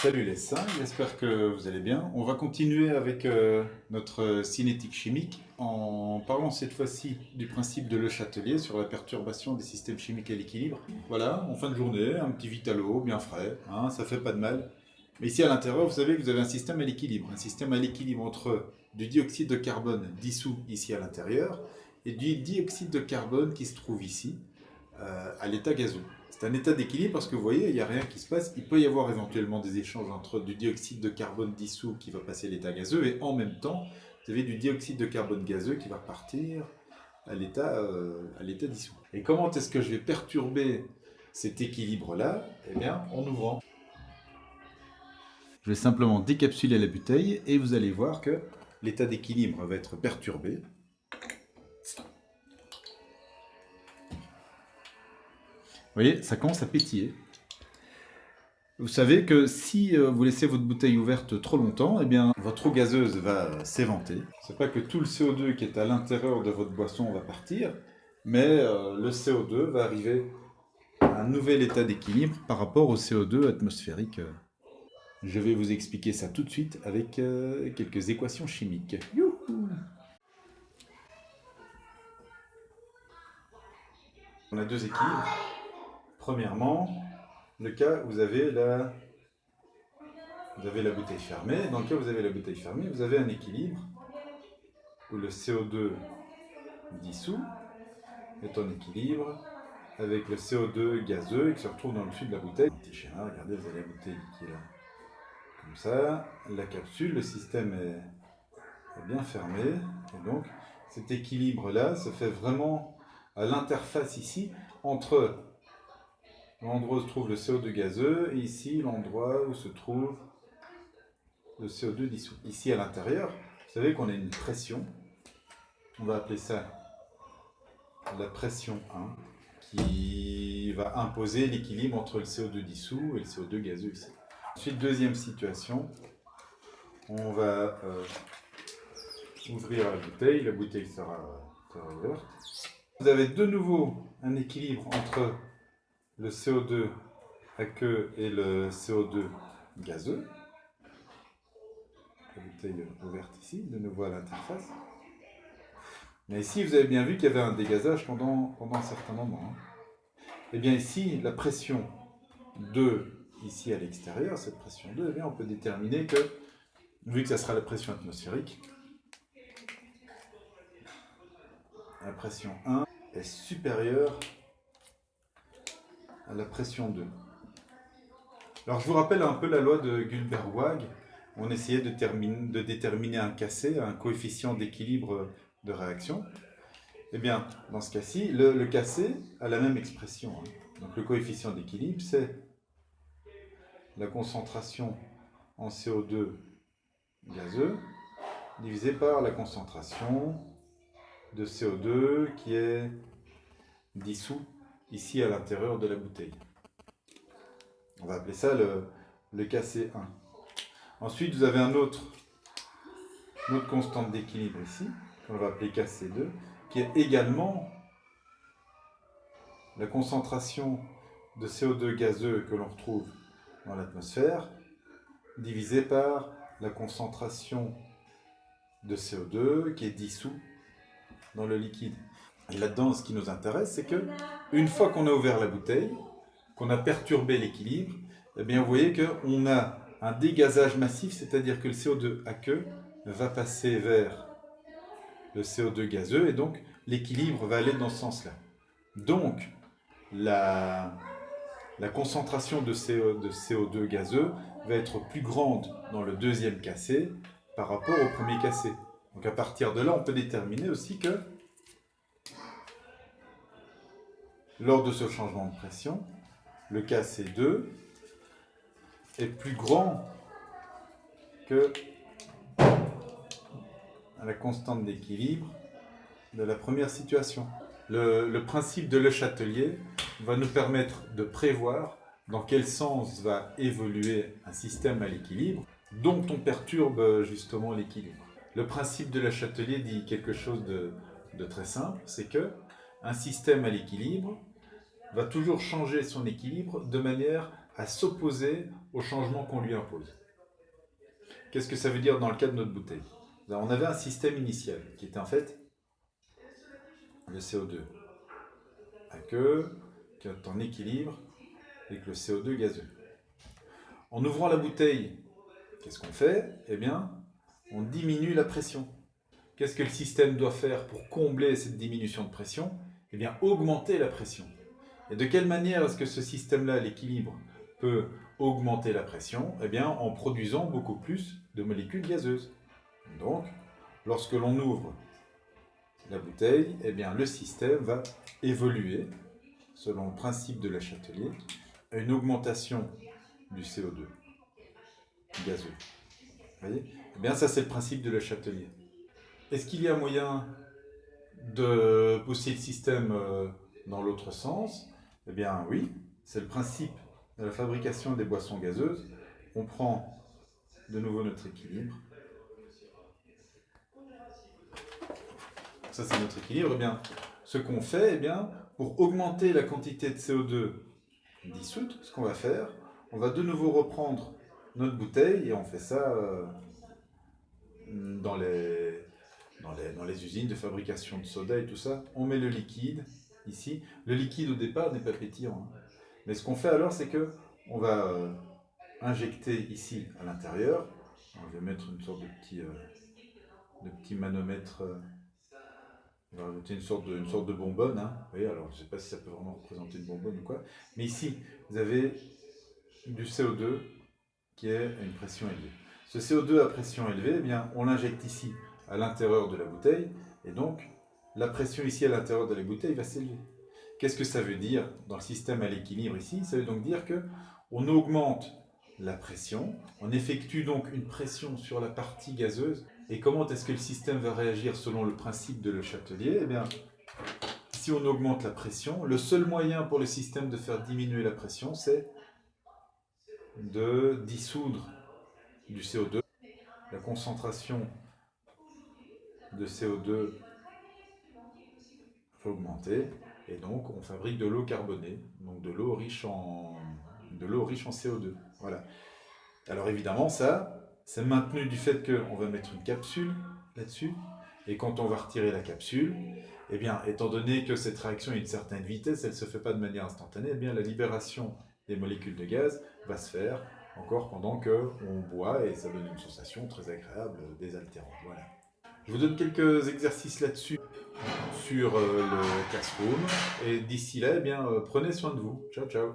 Salut les saints, j'espère que vous allez bien. On va continuer avec notre cinétique chimique en parlant cette fois-ci du principe de Le Chatelier sur la perturbation des systèmes chimiques à l'équilibre. Voilà, en fin de journée, un petit Vitalo bien frais, hein, ça fait pas de mal. Mais ici à l'intérieur, vous savez que vous avez un système à l'équilibre entre du dioxyde de carbone dissous ici à l'intérieur et du dioxyde de carbone qui se trouve ici à l'état gazeux. C'est un état d'équilibre parce que vous voyez, il n'y a rien qui se passe. Il peut y avoir éventuellement des échanges entre du dioxyde de carbone dissous qui va passer à l'état gazeux et en même temps, vous avez du dioxyde de carbone gazeux qui va repartir à l'état dissous. Et comment est-ce que je vais perturber cet équilibre-là? Eh bien, en ouvrant. Je vais simplement décapsuler la bouteille et vous allez voir que l'état d'équilibre va être perturbé. Vous voyez, ça commence à pétiller. Vous savez que si vous laissez votre bouteille ouverte trop longtemps, eh bien, votre eau gazeuse va s'éventer. C'est pas que tout le CO2 qui est à l'intérieur de votre boisson va partir, mais le CO2 va arriver à un nouvel état d'équilibre par rapport au CO2 atmosphérique. Je vais vous expliquer ça tout de suite avec quelques équations chimiques. Youhou! On a deux équilibres. Premièrement, le cas où vous avez la bouteille fermée. Dans le cas où vous avez la bouteille fermée, vous avez un équilibre où le CO2 dissous est en équilibre avec le CO2 gazeux et qui se retrouve dans le fût de la bouteille. Un petit schéma, regardez, vous avez la bouteille qui est là, comme ça. La capsule, le système est bien fermé. Et donc, cet équilibre-là se fait vraiment à l'interface ici entre l'endroit où se trouve le CO2 gazeux et ici l'endroit où se trouve le CO2 dissous. Ici à l'intérieur, vous savez qu'on a une pression, on va appeler ça la pression 1, qui va imposer l'équilibre entre le CO2 dissous et le CO2 gazeux ici. Ensuite, deuxième situation, on va ouvrir la bouteille sera ouverte. Vous avez de nouveau un équilibre entre le CO2 aqueux et le CO2 gazeux. La bouteille ouverte ici, de nouveau à l'interface. Mais ici, vous avez bien vu qu'il y avait un dégazage pendant un certain moment. Et bien ici, la pression 2, ici à l'extérieur, cette pression 2, eh bien, on peut déterminer que, vu que ça sera la pression atmosphérique, la pression 1 est supérieure à la pression 2. Alors je vous rappelle un peu la loi de Guilbert-Wag. On essayait de déterminer un KC, un coefficient d'équilibre de réaction. Eh bien, dans ce cas-ci, le KC a la même expression. Donc le coefficient d'équilibre, c'est la concentration en CO2 gazeux divisé par la concentration de CO2 qui est dissous ici à l'intérieur de la bouteille. On va appeler ça le KC1. Ensuite, vous avez une autre constante d'équilibre ici, qu'on va appeler KC2, qui est également la concentration de CO2 gazeux que l'on retrouve dans l'atmosphère, divisée par la concentration de CO2 qui est dissous dans le liquide. Et là-dedans, ce qui nous intéresse, c'est que une fois qu'on a ouvert la bouteille, qu'on a perturbé l'équilibre, eh bien vous voyez qu'on a un dégazage massif, c'est-à-dire que le CO2 aqueux va passer vers le CO2 gazeux et donc l'équilibre va aller dans ce sens-là. Donc la concentration de CO2 gazeux va être plus grande dans le deuxième KC par rapport au premier KC. Donc à partir de là, on peut déterminer aussi que lors de ce changement de pression, le KC2 est plus grand que la constante d'équilibre de la première situation. Le principe de Le Chatelier va nous permettre de prévoir dans quel sens va évoluer un système à l'équilibre dont on perturbe justement l'équilibre. Le principe de Le Chatelier dit quelque chose de très simple, c'est que un système à l'équilibre va toujours changer son équilibre de manière à s'opposer au changement qu'on lui impose. Qu'est-ce que ça veut dire dans le cas de notre bouteille? On avait un système initial qui était en fait le CO2 aqueux qui est en équilibre avec le CO2 gazeux. En ouvrant la bouteille, qu'est-ce qu'on fait? Eh bien, on diminue la pression. Qu'est-ce que le système doit faire pour combler cette diminution de pression? Eh bien, augmenter la pression. Et de quelle manière est-ce que ce système-là, l'équilibre, peut augmenter la pression? Eh bien, en produisant beaucoup plus de molécules gazeuses. Donc, lorsque l'on ouvre la bouteille, eh bien, le système va évoluer, selon le principe de Le Chatelier, à une augmentation du CO2 gazeux. Vous voyez? Eh bien, ça, c'est le principe de Le Chatelier. Est-ce qu'il y a moyen de pousser le système dans l'autre sens? Eh bien, oui, c'est le principe de la fabrication des boissons gazeuses. On prend de nouveau notre équilibre. Ça, c'est notre équilibre. Eh bien, ce qu'on fait, eh bien, pour augmenter la quantité de CO2 dissoute, ce qu'on va faire, on va de nouveau reprendre notre bouteille et on fait ça dans les usines de fabrication de soda et tout ça. On met le liquide ici. Le liquide au départ n'est pas pétillant. Hein. Mais ce qu'on fait alors, c'est que on va injecter ici à l'intérieur. Je vais mettre une sorte de petit manomètre. On va rajouter une sorte de bonbonne. Hein. Vous voyez, alors je ne sais pas si ça peut vraiment représenter une bonbonne ou quoi. Mais ici, vous avez du CO2 qui est à une pression élevée. Ce CO2 à pression élevée, eh bien, on l'injecte ici à l'intérieur de la bouteille. Et donc, la pression ici à l'intérieur de la bouteille va s'élever. Qu'est-ce que ça veut dire dans le système à l'équilibre ici? Ça veut donc dire qu'on augmente la pression, on effectue donc une pression sur la partie gazeuse. Et comment est-ce que le système va réagir selon le principe de Le Chatelier? Eh bien, si on augmente la pression, le seul moyen pour le système de faire diminuer la pression, c'est de dissoudre du CO2. La concentration de CO2 va augmenter et donc on fabrique de l'eau carbonée, donc de l'eau riche en CO2. Voilà. Alors évidemment, ça, c'est maintenu du fait qu'on va mettre une capsule là-dessus, et quand on va retirer la capsule, eh bien, étant donné que cette réaction a une certaine vitesse, elle ne se fait pas de manière instantanée, eh bien, la libération des molécules de gaz va se faire encore pendant qu'on boit, et ça donne une sensation très agréable, désaltérante. Voilà. Je vous donne quelques exercices là-dessus sur le classroom, et d'ici là, eh bien, prenez soin de vous. Ciao, ciao.